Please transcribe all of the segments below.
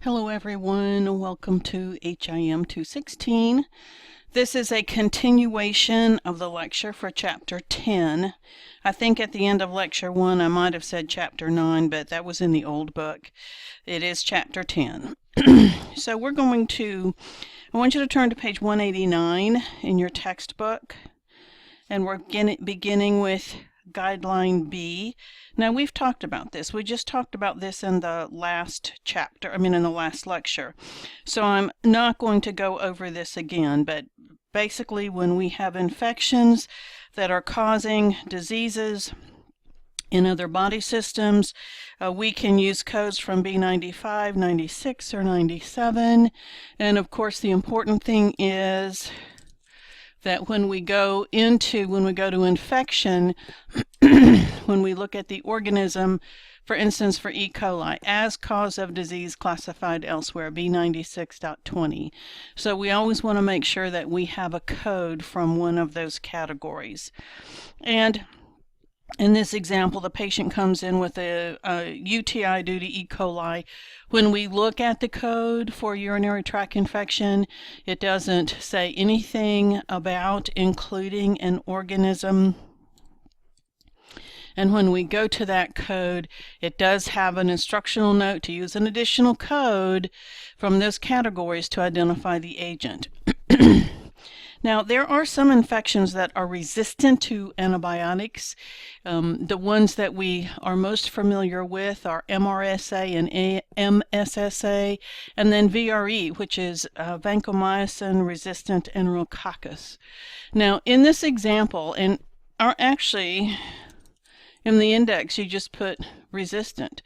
Hello everyone, welcome to HIM 216. This is a continuation of the lecture for Chapter 10. I think at the end of Lecture 1 I might have said Chapter 9, but that was in the old book. It is Chapter 10. So I want you to turn to page 189 in your textbook, and we're beginning with Guideline B. Now we've talked about this. We just talked about this in the last chapter, in the last lecture. So I'm not going to go over this again, but basically when we have infections that are causing diseases in other body systems, we can use codes from B95, 96, or 97. And of course the important thing is that when we go to infection, when we look at the organism, for instance, for E. coli, as cause of disease classified elsewhere, B96.20. So we always want to make sure that we have a code from one of those categories. And in this example, the patient comes in with a UTI due to E. coli. When we look at the code for urinary tract infection, it doesn't say anything about including an organism. And when we go to that code, it does have an instructional note to use an additional code from those categories to identify the agent. Now, there are some infections that are resistant to antibiotics. The ones that we are most familiar with are MRSA and MSSA, and then VRE, which is vancomycin-resistant enterococcus. Now, in this example, in the index, you just put resistant.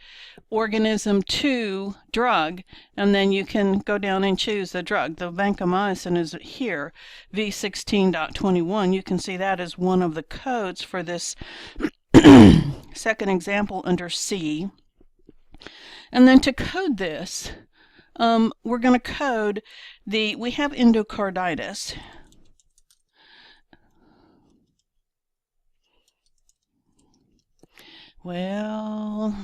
Organism to drug, and then you can go down and choose the drug. The vancomycin is here, V16.21. You can see that as one of the codes for this second example under C. And then to code this, we're going to code we have endocarditis. Well,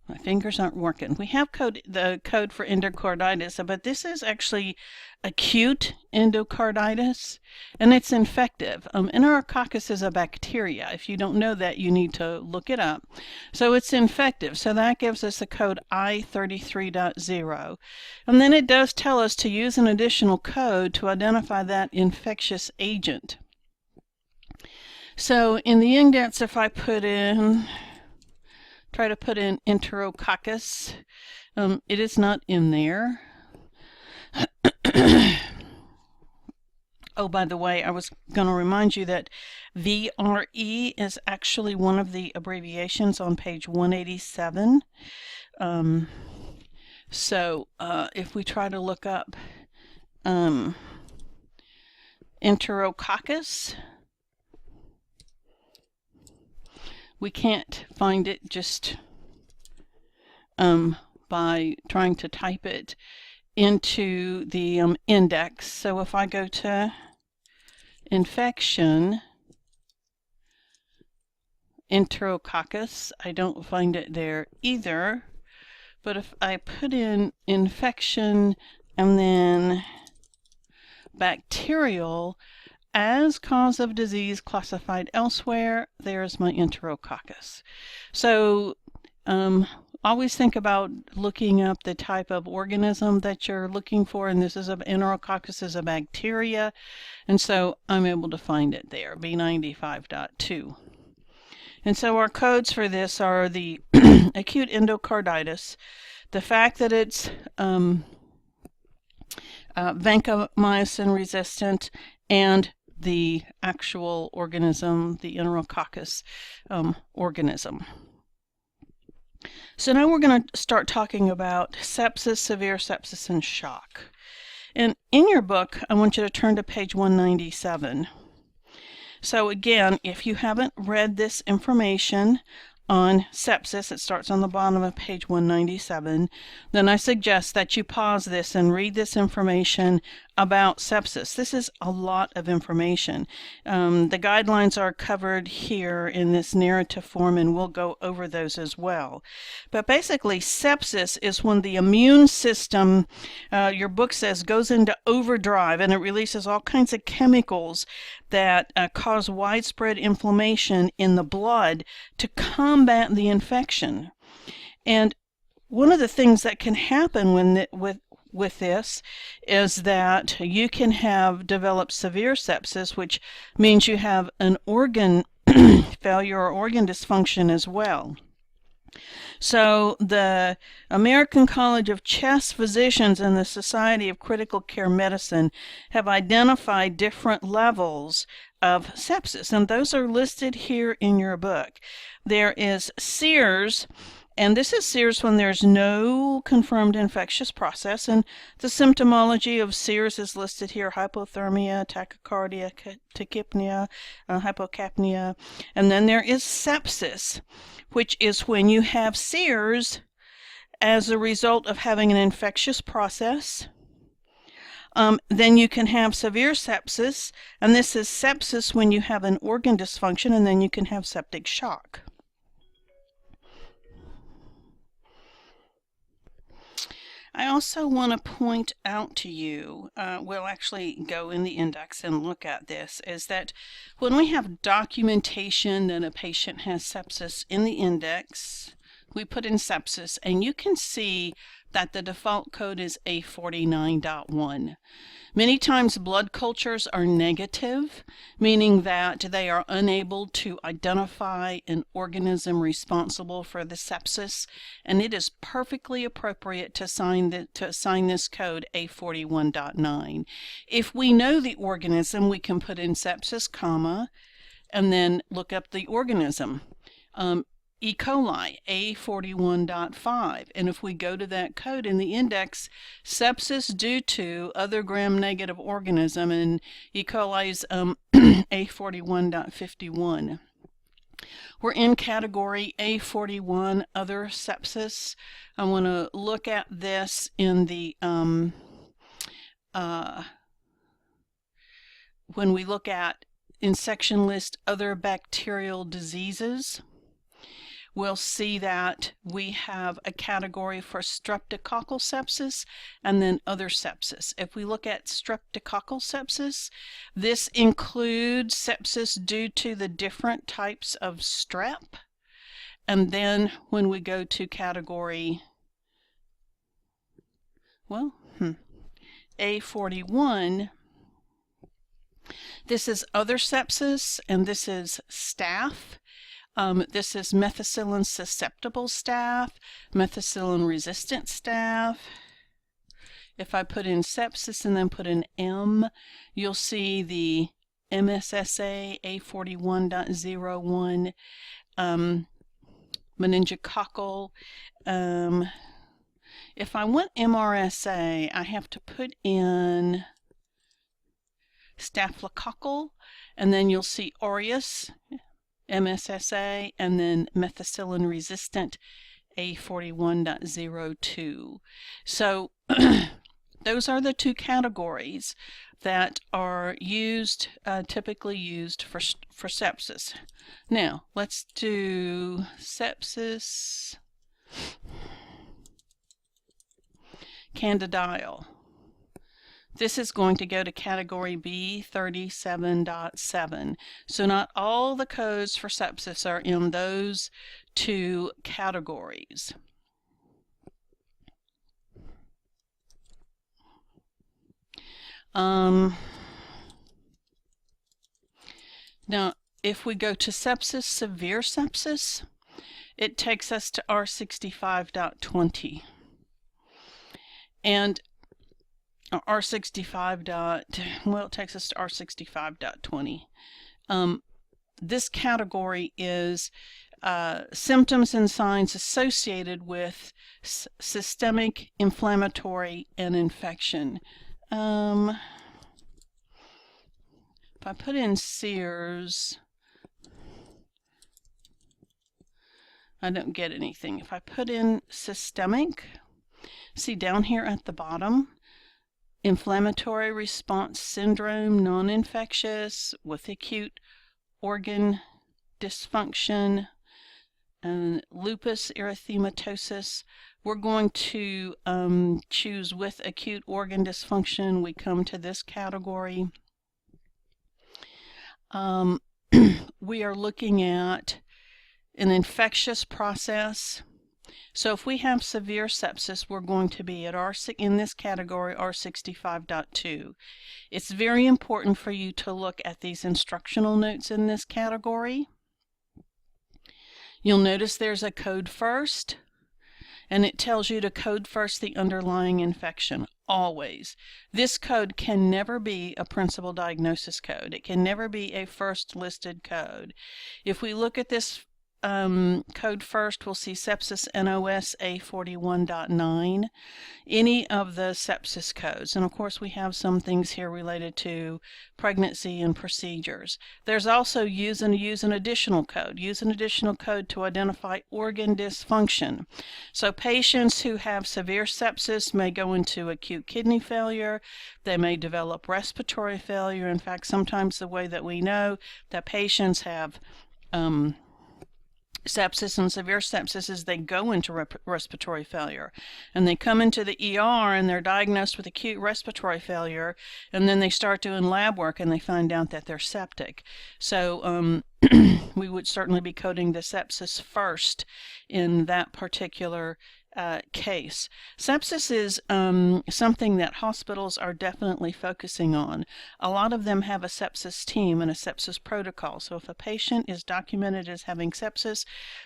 my fingers aren't working. We have the code for endocarditis, but this is actually acute endocarditis, and it's infective. Enterococcus is a bacteria. If you don't know that, you need to look it up. So it's infective. So that gives us the code I33.0. And then it does tell us to use an additional code to identify that infectious agent. So in the index, if I try to put in enterococcus, it is not in there. Oh, by the way, I was going to remind you that VRE is actually one of the abbreviations on page 187. If we try to look up enterococcus, we can't find it just by trying to type it into the index. So if I go to infection, enterococcus, I don't find it there either. But if I put in infection and then bacterial, as cause of disease classified elsewhere, there's my enterococcus. So always think about looking up the type of organism that you're looking for, and this is enterococcus is a bacteria, and so I'm able to find it there, B95.2. And so our codes for this are the acute endocarditis, the fact that it's vancomycin resistant, and the actual organism, the enterococcus organism. So now we're going to start talking about sepsis, severe sepsis, and shock. And in your book, I want you to turn to page 197. So again, if you haven't read this information, on sepsis. It starts on the bottom of page 197. Then I suggest that you pause this and read this information about sepsis. This is a lot of information. The guidelines are covered here in this narrative form, and we'll go over those as well. But basically, sepsis is when the immune system, your book says, goes into overdrive, and it releases all kinds of chemicals that cause widespread inflammation in the blood to combat the infection. And one of the things that can happen with this is that you can have developed severe sepsis, which means you have an organ failure or organ dysfunction as well. So the American College of Chest Physicians and the Society of Critical Care Medicine have identified different levels of sepsis, and those are listed here in your book. There is SEERS, and this is SEERS when there's no confirmed infectious process, and the symptomology of SEERS is listed here: hypothermia, tachycardia, tachypnea, hypocapnia. And then there is sepsis, which is when you have SEERS as a result of having an infectious process. Then you can have severe sepsis, and this is sepsis when you have an organ dysfunction, and then you can have septic shock. I also want to point out to you, we'll actually go in the index and look at this, is that when we have documentation that a patient has sepsis in the index, we put in sepsis, and you can see that the default code is A49.1. Many times blood cultures are negative, meaning that they are unable to identify an organism responsible for the sepsis, and it is perfectly appropriate to assign this code A41.9. If we know the organism, we can put in sepsis, comma, and then look up the organism. E. coli, A41.5, and if we go to that code in the index, sepsis due to other gram-negative organism, and E. coli is A41.51. We're in category A41, other sepsis. I want to look at this in the when we look at in section list other bacterial diseases. We'll see that we have a category for streptococcal sepsis and then other sepsis. If we look at streptococcal sepsis, this includes sepsis due to the different types of strep. And then when we go to category, well, A41, this is other sepsis, and this is staph. This is methicillin susceptible staph, methicillin resistant staph. If I put in sepsis and then put an M, you'll see the MSSA A41.01, meningococcal. If I want MRSA, I have to put in staphylococcal, and then you'll see aureus, MSSA, and then methicillin resistant A41.02. So those are the two categories that are used, typically used for sepsis. Now let's do sepsis candidial. This is going to go to category B37.7. So not all the codes for sepsis are in those two categories. Now, if we go to sepsis, severe sepsis, it takes us to R65.20. And well, it takes us to R65.20. This category is symptoms and signs associated with systemic inflammatory and infection. If I put in SEERS, I don't get anything. If I put in systemic, see down here at the bottom, inflammatory response syndrome, non-infectious with acute organ dysfunction, and lupus erythematosus. We're going to choose with acute organ dysfunction. We come to this category. We are looking at an infectious process. So if we have severe sepsis, we're going to be at in this category R65.2. It's very important for you to look at these instructional notes in this category. You'll notice there's a code first, and it tells you to code first the underlying infection, always. This code can never be a principal diagnosis code. It can never be a first listed code. If we look at this code first, we'll see sepsis NOS A41.9, any of the sepsis codes. And of course we have some things here related to pregnancy and procedures. There's also use an additional code. Use an additional code to identify organ dysfunction. So patients who have severe sepsis may go into acute kidney failure. They may develop respiratory failure. In fact, sometimes the way that we know that patients have sepsis and severe sepsis is they go into respiratory failure, and they come into the ER and they're diagnosed with acute respiratory failure, and then they start doing lab work and they find out that they're septic. So we would certainly be coding the sepsis first in that particular case. Sepsis is something that hospitals are definitely focusing on. A lot of them have a sepsis team and a sepsis protocol. So if a patient is documented as having sepsis,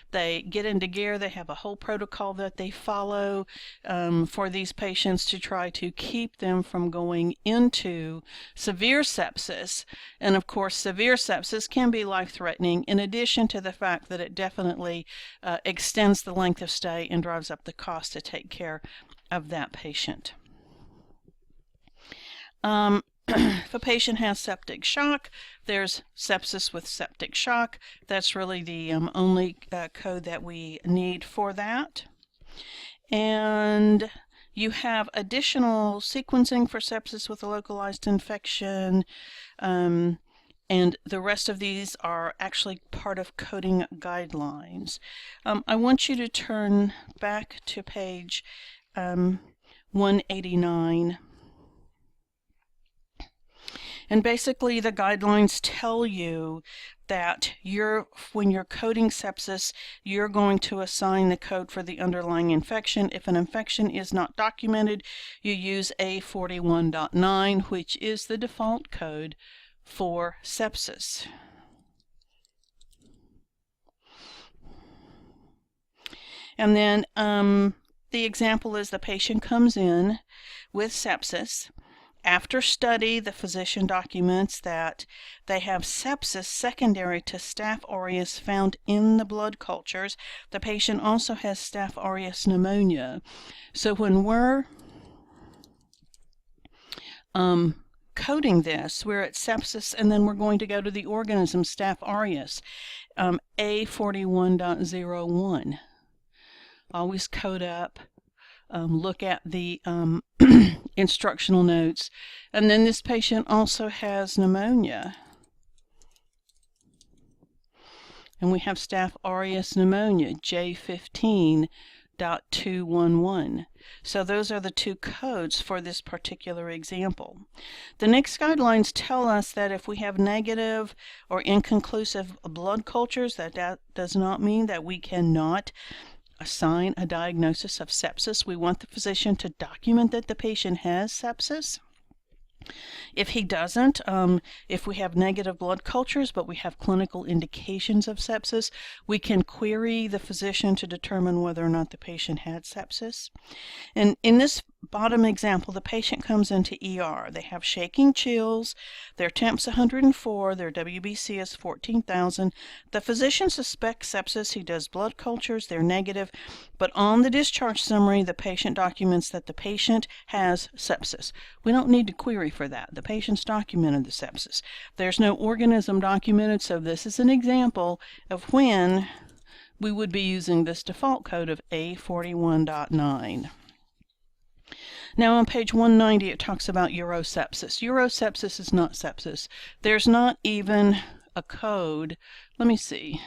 they get into gear. They have a whole protocol that they follow for these patients to try to keep them from going into severe sepsis. And of course, severe sepsis can be life-threatening, in addition to the fact that it definitely extends the length of stay and drives up the cost to take care of that patient. If a patient has septic shock, there's sepsis with septic shock. That's really the only code that we need for that. And you have additional sequencing for sepsis with a localized infection. And the rest of these are actually part of coding guidelines. I want you to turn back to page 189. And basically the guidelines tell you that when you're coding sepsis, you're going to assign the code for the underlying infection. If an infection is not documented, you use A41.9, which is the default code for sepsis. And then the example is the patient comes in with sepsis. After study, the physician documents that they have sepsis secondary to Staph aureus found in the blood cultures. The patient also has Staph aureus pneumonia. So when we're coding this, we're at sepsis, and then we're going to go to the organism Staph aureus, A41.01. Always code up. Look at the instructional notes. And then this patient also has pneumonia. And we have Staph aureus pneumonia, J15.211. So those are the two codes for this particular example. The next guidelines tell us that if we have negative or inconclusive blood cultures, that does not mean that we cannot assign a diagnosis of sepsis. We want the physician to document that the patient has sepsis. If he doesn't, if we have negative blood cultures but we have clinical indications of sepsis, we can query the physician to determine whether or not the patient had sepsis. And in this bottom example, the patient comes into ER. They have shaking chills, their temp's 104, their WBC is 14,000. The physician suspects sepsis. He does blood cultures, they're negative, but on the discharge summary, the patient documents that the patient has sepsis. We don't need to query for that. The patient's documented the sepsis. There's no organism documented, so this is an example of when we would be using this default code of A41.9. Now on page 190 it talks about urosepsis. Urosepsis is not sepsis. There's not even a code. Let me see.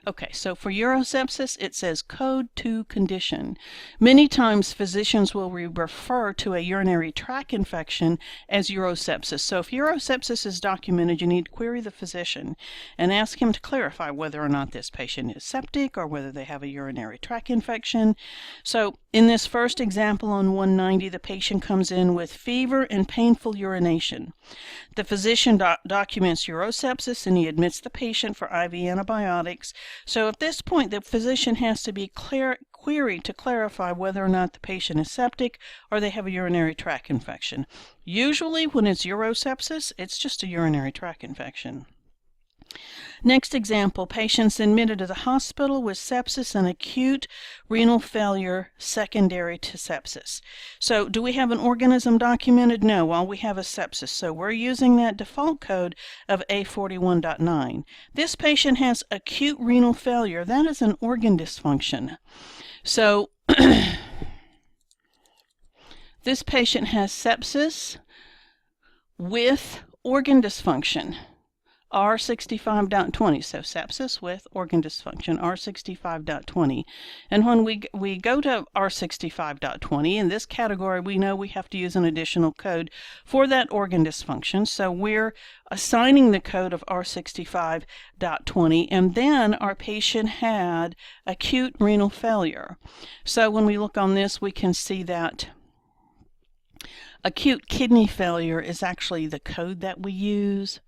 Okay, so for urosepsis, it says code to condition. Many times physicians will refer to a urinary tract infection as urosepsis. So if urosepsis is documented, you need to query the physician and ask him to clarify whether or not this patient is septic or whether they have a urinary tract infection. So in this first example on 190, the patient comes in with fever and painful urination. The physician documents urosepsis and he admits the patient for IV antibiotics. So at this point, the physician has to be queried to clarify whether or not the patient is septic or they have a urinary tract infection. Usually when it's urosepsis, it's just a urinary tract infection. Next example, patients admitted to the hospital with sepsis and acute renal failure secondary to sepsis. So do we have an organism documented? No, all we have is sepsis. So we're using that default code of A41.9. This patient has acute renal failure. That is an organ dysfunction. So this patient has sepsis with organ dysfunction. R65.20, so sepsis with organ dysfunction, R65.20. And when we go to R65.20, in this category, we know we have to use an additional code for that organ dysfunction. So we're assigning the code of R65.20, and then our patient had acute renal failure. So when we look on this, we can see that acute kidney failure is actually the code that we use,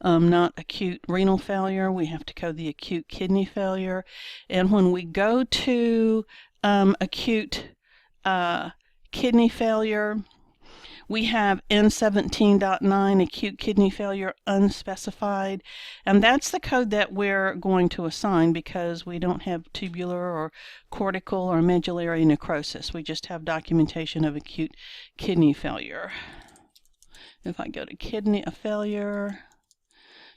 not acute renal failure. We have to code the acute kidney failure. And when we go to acute kidney failure, we have N17.9, acute kidney failure unspecified, and that's the code that we're going to assign because we don't have tubular or cortical or medullary necrosis. We just have documentation of acute kidney failure. If I go to kidney failure,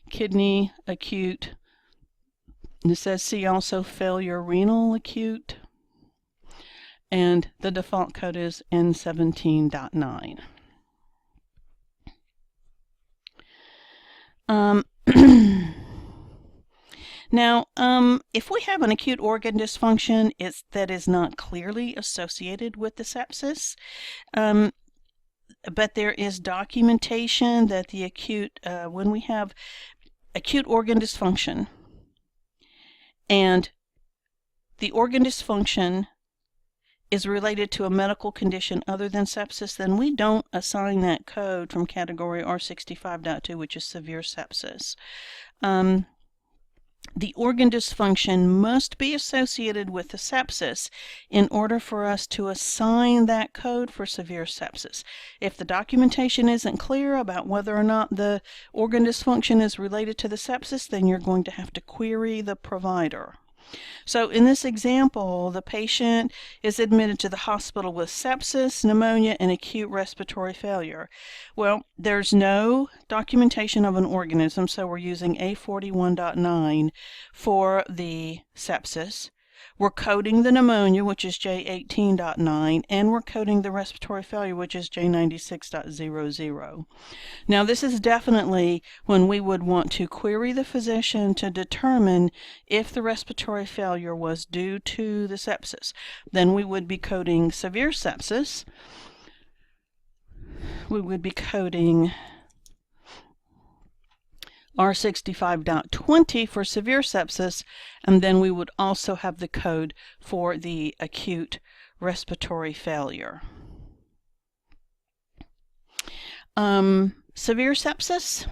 kidney acute, and it says see also failure renal acute, and the default code is N17.9. Now, if we have an acute organ dysfunction that is not clearly associated with the sepsis, but there is documentation that the acute, when we have acute organ dysfunction, and the organ dysfunction is related to a medical condition other than sepsis, then we don't assign that code from category R65.2, which is severe sepsis. The organ dysfunction must be associated with the sepsis in order for us to assign that code for severe sepsis. If the documentation isn't clear about whether or not the organ dysfunction is related to the sepsis, then you're going to have to query the provider. So in this example, the patient is admitted to the hospital with sepsis, pneumonia, and acute respiratory failure. Well, there's no documentation of an organism, so we're using A41.9 for the sepsis. We're coding the pneumonia, which is J18.9, and we're coding the respiratory failure, which is J96.00. Now, this is definitely when we would want to query the physician to determine if the respiratory failure was due to the sepsis. Then we would be coding severe sepsis. We would be coding R65.20 for severe sepsis, and then we would also have the code for the acute respiratory failure. Severe sepsis.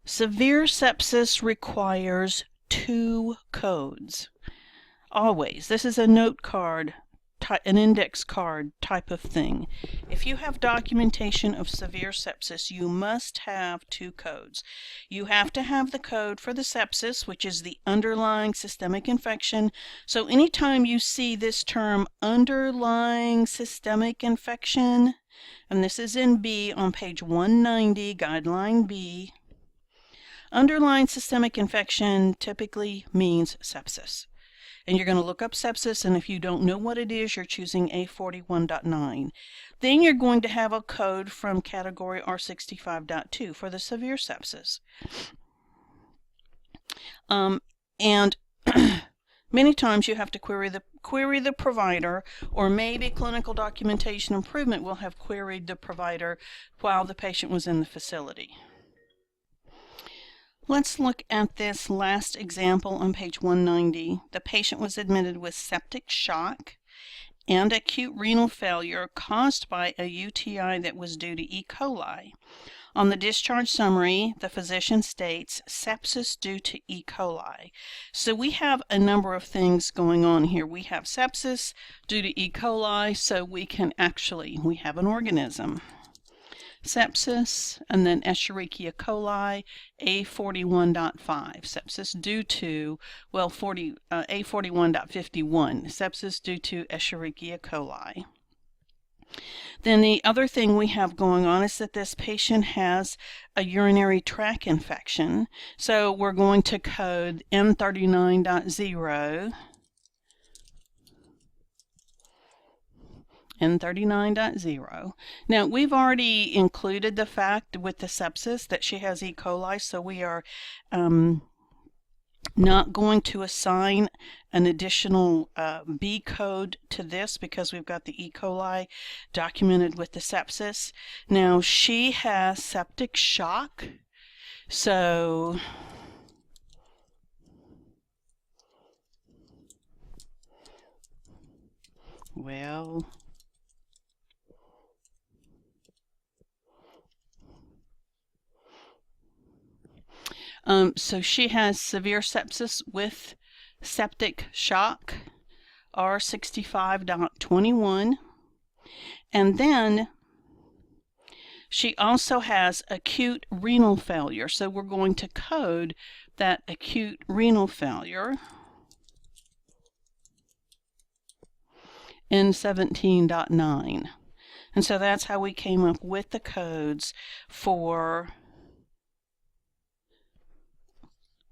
Severe sepsis requires 2 codes. Always. This is a note card, an index card type of thing. If you have documentation of severe sepsis, you must have 2 codes. You have to have the code for the sepsis, which is the underlying systemic infection. So anytime you see this term underlying systemic infection, and this is in B on page 190, guideline B, Underlying systemic infection typically means sepsis. And you're going to look up sepsis, and if you don't know what it is, you're choosing A41.9. Then you're going to have a code from category R65.2 for the severe sepsis. And many times you have to query the provider, or maybe clinical documentation improvement will have queried the provider while the patient was in the facility. Let's look at this last example on page 190. The patient was admitted with septic shock and acute renal failure caused by a UTI that was due to E. coli. On the discharge summary, the physician states sepsis due to E. coli. So we have a number of things going on here. We have sepsis due to E. coli, so we have an organism. Sepsis, and then Escherichia coli, A41.5. Sepsis due to, A41.51. Sepsis due to Escherichia coli. Then the other thing we have going on is that this patient has a urinary tract infection. So we're going to code N39.0. N39.0. Now, we've already included the fact with the sepsis that she has E. coli, so we are not going to assign an additional B code to this because we've got the E. coli documented with the sepsis. Now, she has septic shock, so so she has severe sepsis with septic shock, R65.21, and then she also has acute renal failure, so we're going to code that acute renal failure, N17.9. And so that's how we came up with the codes for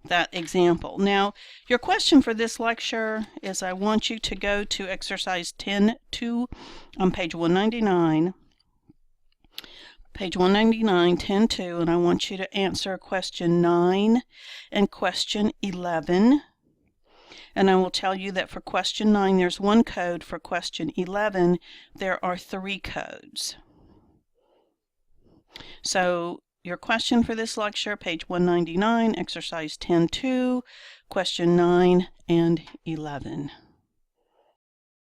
that example. Now, your question for this lecture is I want you to go to exercise 10.2 on page 199. Page 199, 10.2, and I want you to answer question 9 and question 11. And I will tell you that for question 9, there's one code. For question 11, there are 3 codes. So your question for this lecture, page 199, exercise 10.2, question 9 and 11.